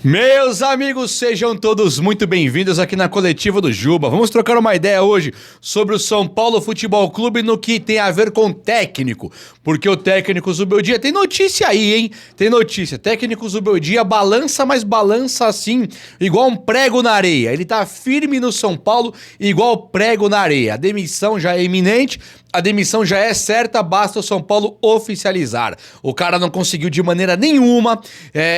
Meus amigos, sejam todos muito bem-vindos aqui na Coletiva do Juba. Vamos trocar uma ideia hoje sobre o São Paulo Futebol Clube no que tem a ver com técnico. Porque o técnico Zubeldia tem notícia aí, hein? Tem notícia. Técnico Zubeldia balança, mas balança assim, igual um prego na areia. Ele tá firme no São Paulo, igual prego na areia. A demissão já é iminente. A demissão já é certa, basta o São Paulo oficializar. O cara não conseguiu de maneira nenhuma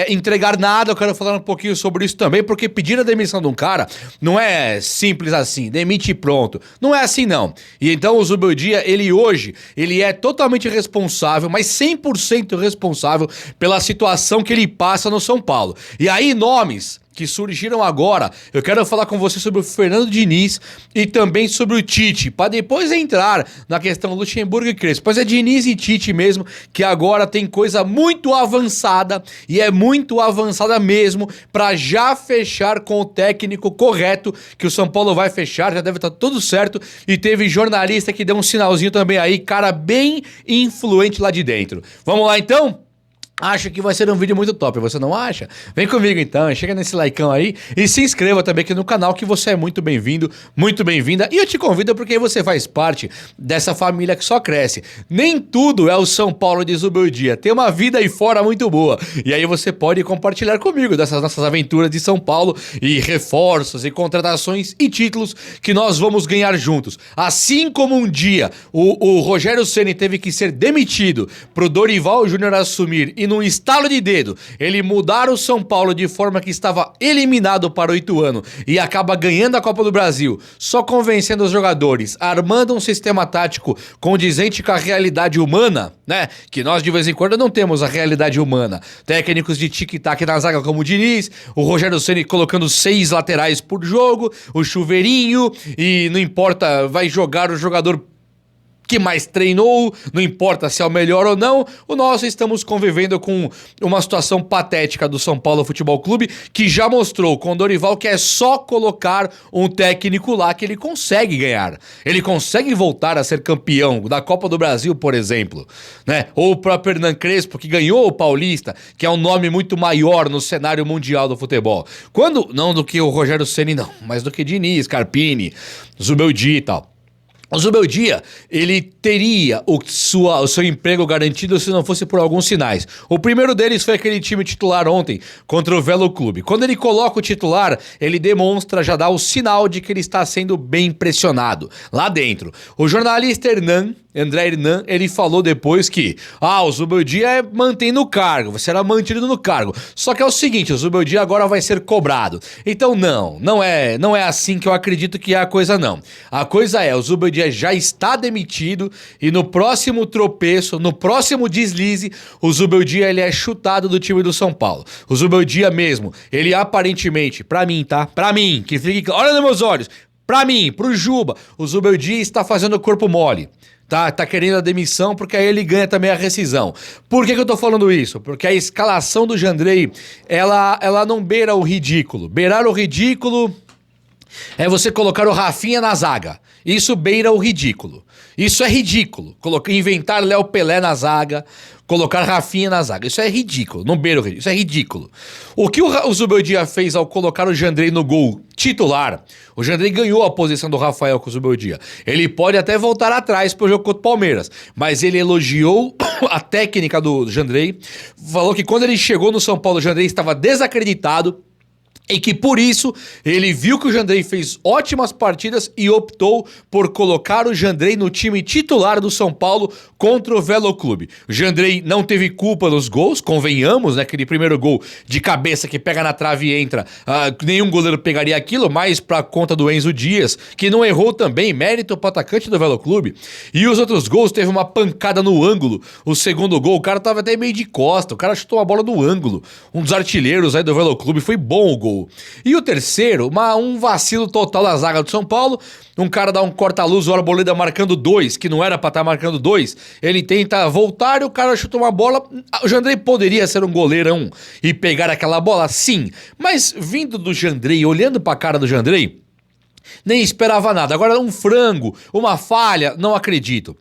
entregar nada. Eu quero falar um pouquinho sobre isso também, porque pedir a demissão de um cara não é simples assim, demite e pronto. Não é assim não. E então o Zubeldia, ele é totalmente responsável, mas 100% responsável pela situação que ele passa no São Paulo. E aí nomes que surgiram agora, eu quero falar com você sobre o Fernando Diniz e também sobre o Tite, para depois entrar na questão Luxemburgo e Crespo. Pois é Diniz e Tite mesmo, que agora tem coisa muito avançada, e é muito avançada mesmo, para já fechar com o técnico correto, que o São Paulo vai fechar, já deve estar tudo certo, e teve jornalista que deu um sinalzinho também aí, cara bem influente lá de dentro. Vamos lá então? Acho que vai ser um vídeo muito top, você não acha? Vem comigo então, chega nesse likeão aí e se inscreva também aqui no canal que você é muito bem-vindo, muito bem-vinda. E eu te convido porque você faz parte dessa família que só cresce. Nem tudo é o São Paulo de Zubeldia, tem uma vida aí fora muito boa. E aí você pode compartilhar comigo dessas nossas aventuras de São Paulo e reforços e contratações e títulos que nós vamos ganhar juntos. Assim como um dia o Rogério Ceni teve que ser demitido pro Dorival Júnior assumir e num estalo de dedo, ele mudar o São Paulo de forma que estava eliminado para o Ituano e acaba ganhando a Copa do Brasil, só convencendo os jogadores, armando um sistema tático condizente com a realidade humana, né? Que nós de vez em quando não temos a realidade humana. Técnicos de tic-tac na zaga como o Diniz, o Rogério Ceni colocando 6 laterais por jogo, o chuveirinho, e não importa, vai jogar o jogador que mais treinou, não importa se é o melhor ou não, nós estamos convivendo com uma situação patética do São Paulo Futebol Clube, que já mostrou com o Dorival que é só colocar um técnico lá que ele consegue ganhar. Ele consegue voltar a ser campeão da Copa do Brasil, por exemplo, né? Ou o próprio Hernan Crespo, que ganhou o Paulista, que é um nome muito maior no cenário mundial do futebol. Não do que o Rogério Ceni, não, mas do que Diniz, Carpini, Zubeldia e tal. O Zubeldia, ele teria o seu emprego garantido se não fosse por alguns sinais. O primeiro deles foi aquele time titular ontem contra o Velo Clube. Quando ele coloca o titular, ele demonstra, já dá o sinal de que ele está sendo bem pressionado lá dentro. O jornalista André Hernan, ele falou depois que o Zubeldia mantém no cargo, será mantido no cargo. Só que é o seguinte, o Zubeldia agora vai ser cobrado. Então não é assim que eu acredito que é a coisa não. A coisa é, o Zubeldia já está demitido e no próximo tropeço, no próximo deslize, o Zubeldia ele é chutado do time do São Paulo. O Zubeldia mesmo, ele aparentemente, pra mim, tá? Pra mim, que fique, olha nos meus olhos, pra mim, pro Juba, o Zubeldia está fazendo corpo mole. Tá querendo a demissão porque aí ele ganha também a rescisão. Por que eu tô falando isso? Porque a escalação do Jandrei, ela não beira o ridículo. Beirar o ridículo é você colocar o Rafinha na zaga. Isso beira o ridículo. Isso é ridículo. Inventar Léo Pelé na zaga, colocar Rafinha na zaga. Isso é ridículo. Não beira o ridículo. Isso é ridículo. O que o Zubeldia fez ao colocar o Jandrei no gol titular, o Jandrei ganhou a posição do Rafael com o Zubeldia. Ele pode até voltar atrás pro jogo contra o Palmeiras, mas ele elogiou a técnica do Jandrei, falou que quando ele chegou no São Paulo, o Jandrei estava desacreditado, e que por isso ele viu que o Jandrei fez ótimas partidas e optou por colocar o Jandrei no time titular do São Paulo contra o Velo Clube. O Jandrei não teve culpa nos gols, convenhamos, né? Aquele primeiro gol de cabeça que pega na trave e entra, nenhum goleiro pegaria aquilo, mais pra conta do Enzo Dias, que não errou também, mérito pro atacante do Velo Clube. E os outros gols, teve uma pancada no ângulo. O segundo gol, o cara tava até meio de costa, o cara chutou uma bola no ângulo. Um dos artilheiros aí do Velo Clube, foi bom o gol. E o terceiro, um vacilo total da zaga do São Paulo. Um cara dá um corta-luz, o Arboleda marcando 2, que não era pra estar marcando 2. Ele tenta voltar e o cara chuta uma bola. O Jandrei poderia ser um goleirão e pegar aquela bola? Sim. Mas vindo do Jandrei, olhando pra cara do Jandrei, nem esperava nada. Agora um frango, uma falha, não acredito.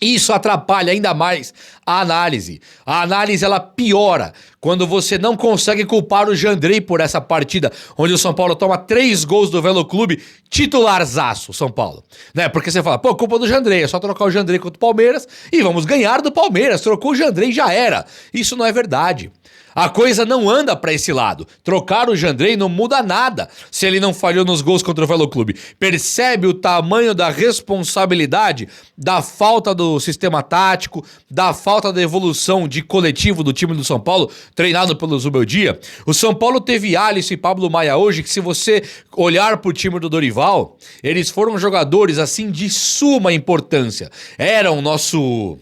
Isso atrapalha ainda mais a análise. A análise, ela piora quando você não consegue culpar o Jandrei por essa partida, onde o São Paulo toma 3 gols do Velo Clube, titularzaço, São Paulo. Né? Porque você fala, pô, culpa do Jandrei, é só trocar o Jandrei contra o Palmeiras e vamos ganhar do Palmeiras. Trocou o Jandrei e já era. Isso não é verdade. A coisa não anda pra esse lado. Trocar o Jandrei não muda nada se ele não falhou nos gols contra o Velo Clube. Percebe o tamanho da responsabilidade, da falta do sistema tático, da falta da evolução de coletivo do time do São Paulo, treinado pelo Zubeldia? O São Paulo teve Alisson e Pablo Maia hoje, que se você olhar pro time do Dorival, eles foram jogadores assim de suma importância. Eram nosso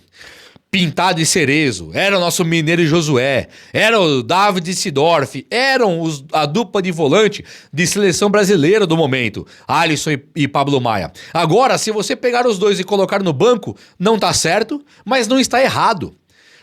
Pintado e Cerezo, era o nosso Mineiro e Josué, era o David e Sidorf, eram a dupla de volante de seleção brasileira do momento, Alisson e Pablo Maia. Agora, se você pegar os dois e colocar no banco, não tá certo, mas não está errado.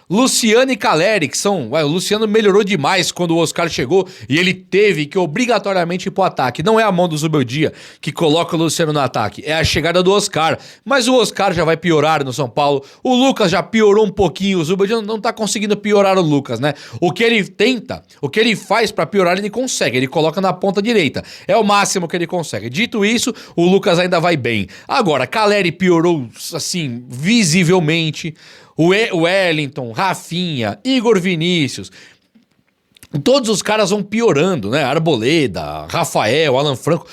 Luciano e Caleri, que são... o Luciano melhorou demais quando o Oscar chegou e ele teve que obrigatoriamente ir pro ataque. Não é a mão do Zubeldia que coloca o Luciano no ataque, é a chegada do Oscar. Mas o Oscar já vai piorar no São Paulo. O Lucas já piorou um pouquinho. O Zubeldia não tá conseguindo piorar o Lucas, né? O que ele tenta, o que ele faz pra piorar, ele consegue. Ele coloca na ponta direita. É o máximo que ele consegue. Dito isso, o Lucas ainda vai bem. Agora, Caleri piorou, assim, visivelmente. O Wellington, Rafinha, Igor Vinícius, todos os caras vão piorando, né? Arboleda, Rafael, Alan Franco,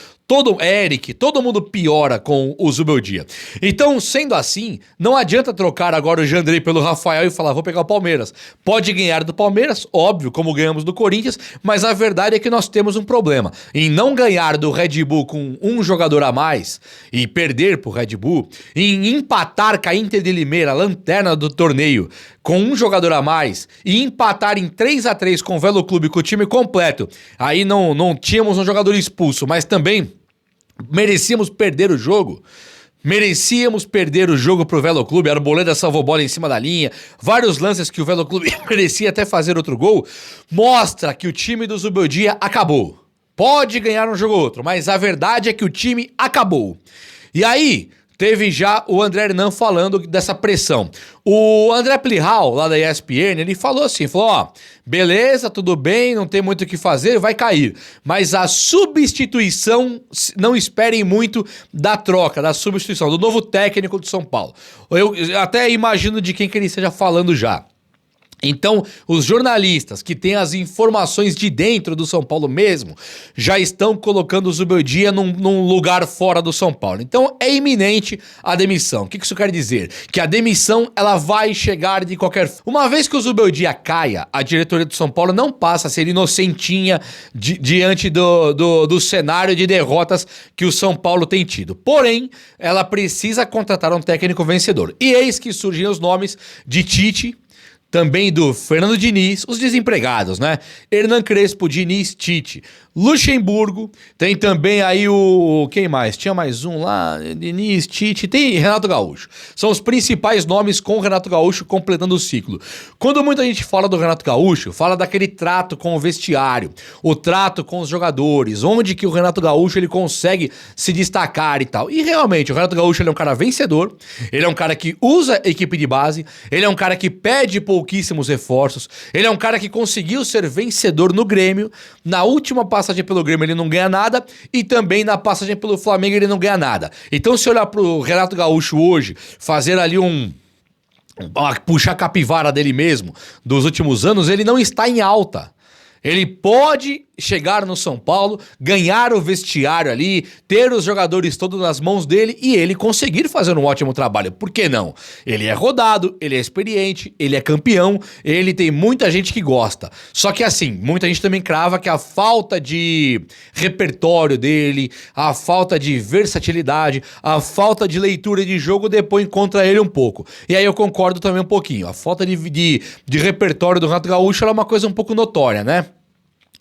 Eric, todo mundo piora com o Zubeldia. Então, sendo assim, não adianta trocar agora o Jandrei pelo Rafael e falar, vou pegar o Palmeiras. Pode ganhar do Palmeiras, óbvio, como ganhamos do Corinthians, mas a verdade é que nós temos um problema. Em não ganhar do Red Bull com um jogador a mais e perder pro Red Bull, em empatar com a Inter de Limeira, lanterna do torneio, com um jogador a mais, e empatar em 3-3 com o Velo Clube, com o time completo. Aí não tínhamos um jogador expulso, mas também merecíamos perder o jogo. Merecíamos perder o jogo pro Velo Clube. A Arboleda salvou bola em cima da linha. Vários lances que o Velo Clube merecia até fazer outro gol. Mostra que o time do Zubeldia acabou. Pode ganhar um jogo ou outro, mas a verdade é que o time acabou. E aí, teve já o André Hernan falando dessa pressão. O André Plihal, lá da ESPN, ele falou assim, ó, beleza, tudo bem, não tem muito o que fazer, vai cair. Mas a substituição, não esperem muito da troca, da substituição, do novo técnico do São Paulo. Eu até imagino de quem que ele esteja falando já. Então, os jornalistas que têm as informações de dentro do São Paulo mesmo, já estão colocando o Zubeldia num lugar fora do São Paulo. Então, é iminente a demissão. O que isso quer dizer? Que a demissão, ela vai chegar de qualquer... Uma vez que o Zubeldia caia, a diretoria do São Paulo não passa a ser inocentinha diante do cenário de derrotas que o São Paulo tem tido. Porém, ela precisa contratar um técnico vencedor. E eis que surgem os nomes de Tite, também do Fernando Diniz, os desempregados, né? Hernan Crespo, Diniz, Tite, Luxemburgo, tem também aí quem mais? Tinha mais um lá, Diniz, Tite, tem Renato Gaúcho. São os principais nomes com o Renato Gaúcho completando o ciclo. Quando muita gente fala do Renato Gaúcho, fala daquele trato com o vestiário, o trato com os jogadores, onde que o Renato Gaúcho ele consegue se destacar e tal. E realmente, o Renato Gaúcho ele é um cara vencedor, ele é um cara que usa equipe de base, ele é um cara que pede pouquíssimos reforços, ele é um cara que conseguiu ser vencedor no Grêmio, na última passagem pelo Grêmio ele não ganha nada e também na passagem pelo Flamengo ele não ganha nada. Então se olhar pro Renato Gaúcho hoje, fazer ali puxar a capivara dele mesmo dos últimos anos, ele não está em alta. Ele pode chegar no São Paulo, ganhar o vestiário ali, ter os jogadores todos nas mãos dele e ele conseguir fazer um ótimo trabalho. Por que não? Ele é rodado, ele é experiente, ele é campeão, ele tem muita gente que gosta. Só que assim, muita gente também crava que a falta de repertório dele, a falta de versatilidade, a falta de leitura de jogo depõe contra ele um pouco. E aí eu concordo também um pouquinho. A falta de repertório do Renato Gaúcho é uma coisa um pouco notória, né?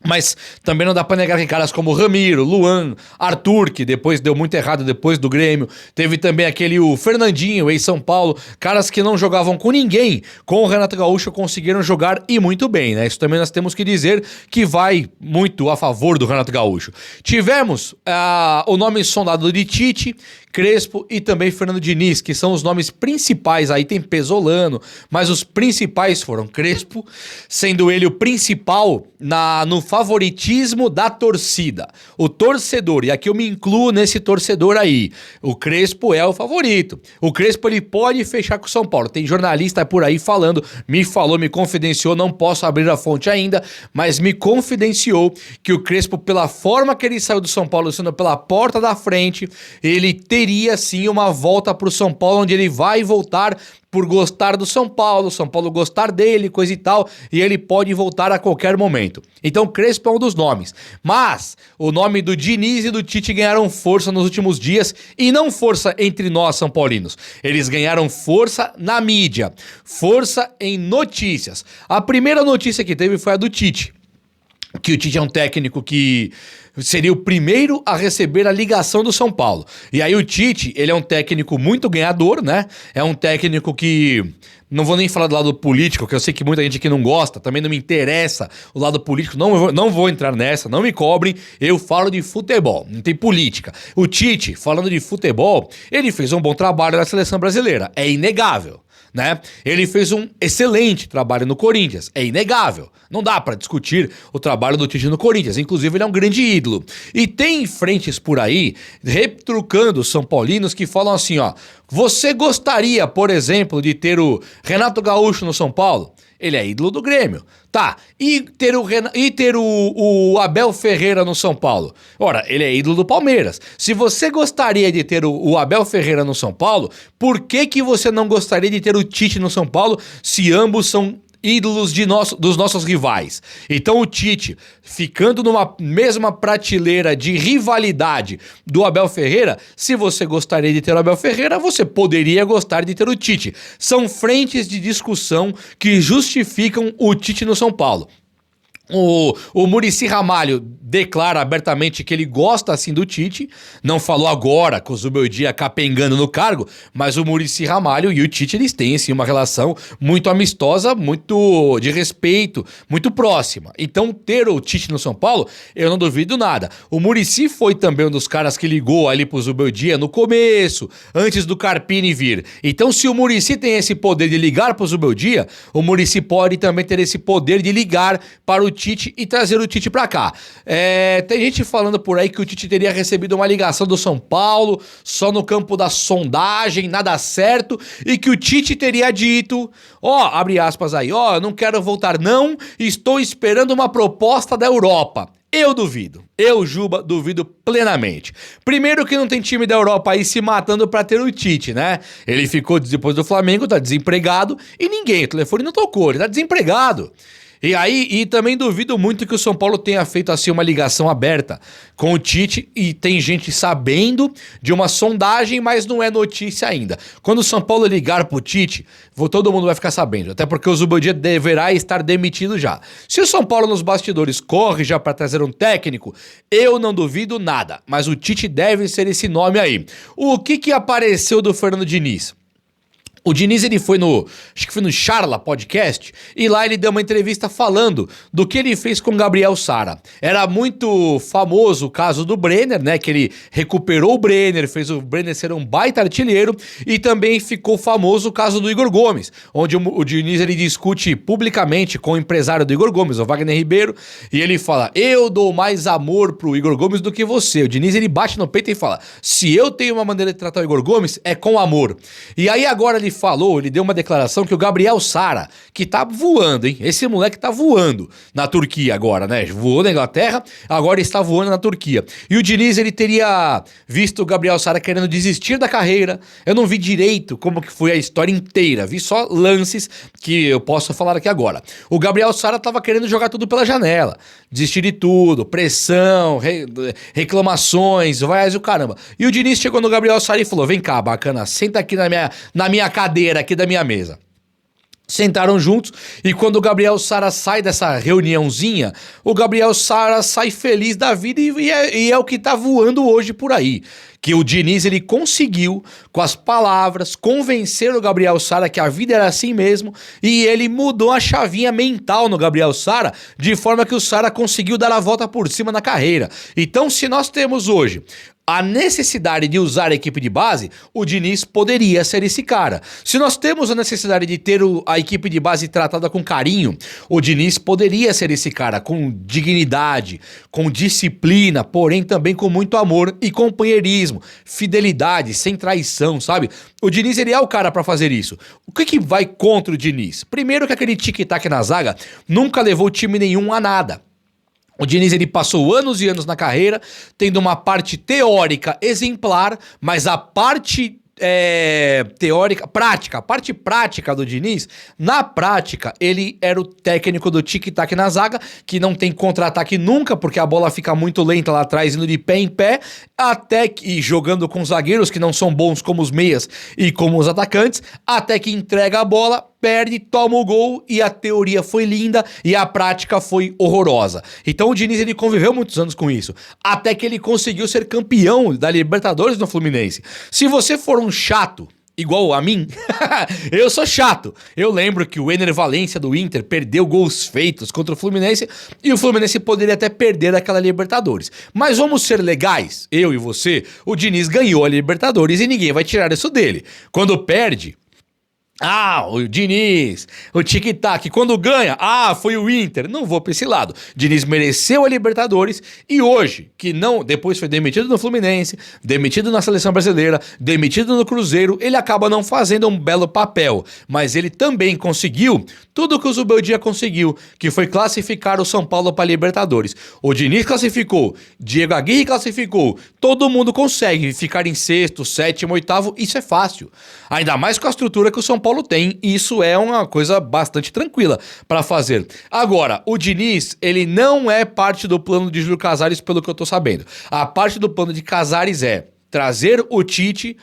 Mas também não dá pra negar que caras como Ramiro, Luan, Arthur, que depois deu muito errado depois do Grêmio, teve também o Fernandinho, ex-São Paulo, caras que não jogavam com ninguém, com o Renato Gaúcho conseguiram jogar e muito bem, né? Isso também nós temos que dizer que vai muito a favor do Renato Gaúcho. Tivemos o nome sondado de Tite, Crespo e também Fernando Diniz, que são os nomes principais. Aí tem Pesolano, mas os principais foram Crespo, sendo ele o principal no favoritismo da torcida. O torcedor, e aqui eu me incluo nesse torcedor aí, o Crespo é o favorito. O Crespo ele pode fechar com o São Paulo. Tem jornalista por aí falando, me falou, me confidenciou, não posso abrir a fonte ainda, mas me confidenciou que o Crespo, pela forma que ele saiu do São Paulo, sendo pela porta da frente, ele teria sim uma volta pro São Paulo, onde ele vai voltar por gostar do São Paulo gostar dele, coisa e tal, e ele pode voltar a qualquer momento. Então Crespo é um dos nomes. Mas o nome do Diniz e do Tite ganharam força nos últimos dias, e não força entre nós são paulinos. Eles ganharam força na mídia, força em notícias. A primeira notícia que teve foi a do Tite, que o Tite é um técnico que seria o primeiro a receber a ligação do São Paulo. E aí o Tite, ele é um técnico muito ganhador, né? É um técnico que... Não vou nem falar do lado político, que eu sei que muita gente aqui não gosta, também não me interessa o lado político, não vou entrar nessa, não me cobrem, eu falo de futebol, não tem política. O Tite, falando de futebol, ele fez um bom trabalho na seleção brasileira, é inegável, né? Ele fez um excelente trabalho no Corinthians, é inegável. Não dá pra discutir o trabalho do Tite no Corinthians, inclusive ele é um grande ídolo. E tem frentes por aí, retrucando os são paulinos que falam assim, ó, você gostaria, por exemplo, de ter o Renato Gaúcho no São Paulo? Ele é ídolo do Grêmio. Tá, e ter o Abel Ferreira no São Paulo? Ora, ele é ídolo do Palmeiras. Se você gostaria de ter o Abel Ferreira no São Paulo, por que você não gostaria de ter o Tite no São Paulo, se ambos são ídolos dos nossos rivais? Então o Tite, ficando numa mesma prateleira de rivalidade do Abel Ferreira, se você gostaria de ter o Abel Ferreira, você poderia gostar de ter o Tite. São frentes de discussão que justificam o Tite no São Paulo. O Muricy Ramalho declara abertamente que ele gosta assim do Tite, não falou agora com o Zubeldia capengando no cargo, mas o Muricy Ramalho e o Tite, eles têm assim, uma relação muito amistosa, muito de respeito, muito próxima. Então ter o Tite no São Paulo, eu não duvido nada. O Muricy foi também um dos caras que ligou ali pro Zubeldia no começo, antes do Carpini vir. Então se o Muricy tem esse poder de ligar pro Zubeldia, o Muricy pode também ter esse poder de ligar para o Tite e trazer o Tite pra cá. Tem gente falando por aí que o Tite teria recebido uma ligação do São Paulo só no campo da sondagem, nada certo, e que o Tite teria dito, abre aspas aí, eu não quero voltar não, estou esperando uma proposta da Europa. Eu duvido. Eu, Juba, duvido plenamente. Primeiro que não tem time da Europa aí se matando pra ter o Tite, né? Ele ficou depois do Flamengo, tá desempregado, e ninguém, o telefone não tocou, ele tá desempregado. E também duvido muito que o São Paulo tenha feito assim uma ligação aberta com o Tite, e tem gente sabendo de uma sondagem, mas não é notícia ainda. Quando o São Paulo ligar pro Tite, todo mundo vai ficar sabendo, até porque o Zubeldia deverá estar demitido já. Se o São Paulo nos bastidores corre já para trazer um técnico, eu não duvido nada, mas o Tite deve ser esse nome aí. O que apareceu do Fernando Diniz? O Diniz, ele foi acho que foi no Charla Podcast, e lá ele deu uma entrevista falando do que ele fez com Gabriel Sara. Era muito famoso o caso do Brenner, né, que ele recuperou o Brenner, fez o Brenner ser um baita artilheiro, e também ficou famoso o caso do Igor Gomes, onde o Diniz, ele discute publicamente com o empresário do Igor Gomes, o Wagner Ribeiro, e ele fala, eu dou mais amor pro Igor Gomes do que você. O Diniz, ele bate no peito e fala, se eu tenho uma maneira de tratar o Igor Gomes, é com amor. E aí agora ele deu uma declaração que o Gabriel Sara, que tá voando, hein? Esse moleque tá voando na Turquia agora, né? Voou na Inglaterra, agora está voando na Turquia. E o Diniz, ele teria visto o Gabriel Sara querendo desistir da carreira. Eu não vi direito como que foi a história inteira, vi só lances que eu posso falar aqui agora. O Gabriel Sara tava querendo jogar tudo pela janela, desistir de tudo, pressão, reclamações, vai o caramba. E o Diniz chegou no Gabriel Sara e falou, vem cá, bacana, senta aqui na minha cadeira aqui da minha mesa. Sentaram juntos, e quando o Gabriel Sara sai dessa reuniãozinha, o Gabriel Sara sai feliz da vida, e é o que tá voando hoje por aí. que o Diniz ele conseguiu, com as palavras, convencer o Gabriel Sara que a vida era assim mesmo, e ele mudou a chavinha mental no Gabriel Sara, de forma que o Sara conseguiu dar a volta por cima na carreira. Então, se nós temos hoje a necessidade de usar a equipe de base, o Diniz poderia ser esse cara. Se nós temos a necessidade de ter a equipe de base tratada com carinho, o Diniz poderia ser esse cara, com dignidade, com disciplina, porém também com muito amor e companheirismo, fidelidade, sem traição, sabe? O Diniz, ele é o cara pra fazer isso. O que vai contra o Diniz? Primeiro que aquele tic-tac na zaga nunca levou time nenhum a nada. O Diniz ele passou anos e anos na carreira, tendo uma parte teórica exemplar, mas a parte teórica, prática, a parte prática do Diniz, na prática, ele era o técnico do tic-tac na zaga, que não tem contra-ataque nunca, porque a bola fica muito lenta lá atrás, indo de pé em pé, até que, jogando com zagueiros que não são bons como os meias e como os atacantes, até que entrega a bola, perde, toma o gol e a teoria foi linda e a prática foi horrorosa. Então o Diniz ele conviveu muitos anos com isso, até que ele conseguiu ser campeão da Libertadores no Fluminense. Se você for um chato igual a mim, eu sou chato. Eu lembro que o Ener Valencia do Inter perdeu gols feitos contra o Fluminense e o Fluminense poderia até perder aquela Libertadores. Mas vamos ser legais, eu e você, o Diniz ganhou a Libertadores e ninguém vai tirar isso dele. Quando perde, o Diniz, o tic-tac, quando ganha, foi o Inter. Não vou pra esse lado. Diniz mereceu a Libertadores e hoje, que não, depois foi demitido no Fluminense, demitido na Seleção Brasileira, demitido no Cruzeiro, ele acaba não fazendo um belo papel. Mas ele também conseguiu tudo que o Zubeldia conseguiu, que foi classificar o São Paulo pra Libertadores. O Diniz classificou, Diego Aguirre classificou, todo mundo consegue ficar em sexto, sétimo, oitavo, isso é fácil. Ainda mais com a estrutura que o São Paulo tem, e isso é uma coisa bastante tranquila para fazer. Agora, o Diniz, ele não é parte do plano de Júlio Casares, pelo que eu tô sabendo. A parte do plano de Casares é trazer o Tite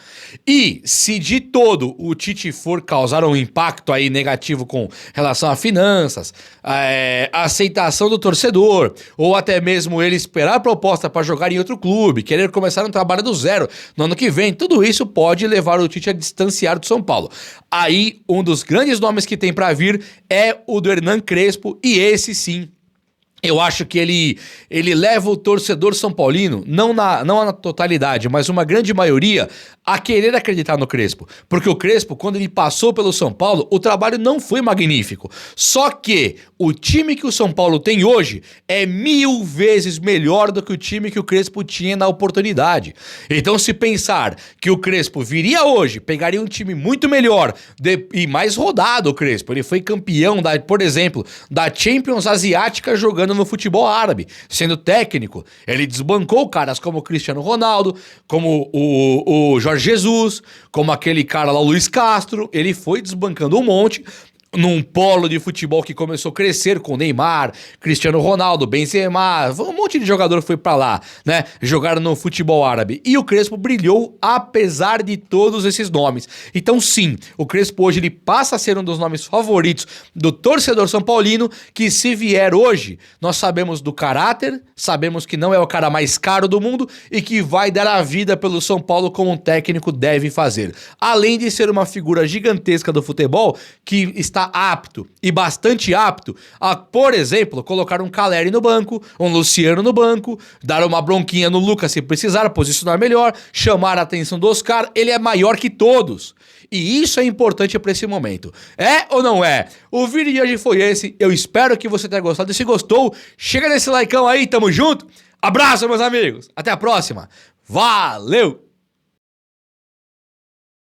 e, se de todo o Tite for causar um impacto aí negativo com relação a finanças, a aceitação do torcedor, ou até mesmo ele esperar a proposta para jogar em outro clube, querer começar um trabalho do zero no ano que vem, tudo isso pode levar o Tite a distanciar do São Paulo. Aí, um dos grandes nomes que tem para vir é o do Hernan Crespo, e esse sim, eu acho que ele leva o torcedor são paulino, não na totalidade, mas uma grande maioria, a querer acreditar no Crespo. Porque o Crespo, quando ele passou pelo São Paulo, o trabalho não foi magnífico. Só que o time que o São Paulo tem hoje é 1000 vezes melhor do que o time que o Crespo tinha na oportunidade. Então, se pensar que o Crespo viria hoje, pegaria um time muito melhor e mais rodado o Crespo. Ele foi campeão, por exemplo, da Champions Asiática jogando no futebol árabe, sendo técnico. Ele desbancou caras como o Cristiano Ronaldo, como o Jorge Jesus, como aquele cara lá, o Luiz Castro. Ele foi desbancando um monte num polo de futebol que começou a crescer com Neymar, Cristiano Ronaldo, Benzema, um monte de jogador foi pra lá, né? Jogaram no futebol árabe. E o Crespo brilhou apesar de todos esses nomes. Então sim, o Crespo hoje ele passa a ser um dos nomes favoritos do torcedor são paulino, que se vier hoje, nós sabemos do caráter, sabemos que não é o cara mais caro do mundo e que vai dar a vida pelo São Paulo como um técnico deve fazer. Além de ser uma figura gigantesca do futebol que está apto e bastante apto a, por exemplo, colocar um Caleri no banco, um Luciano no banco, dar uma bronquinha no Lucas se precisar, posicionar melhor, chamar a atenção do Oscar. Ele é maior que todos. E isso é importante para esse momento. É ou não é? O vídeo de hoje foi esse. Eu espero que você tenha gostado. E se gostou, chega nesse likeão aí, tamo junto. Abraço, meus amigos. Até a próxima. Valeu!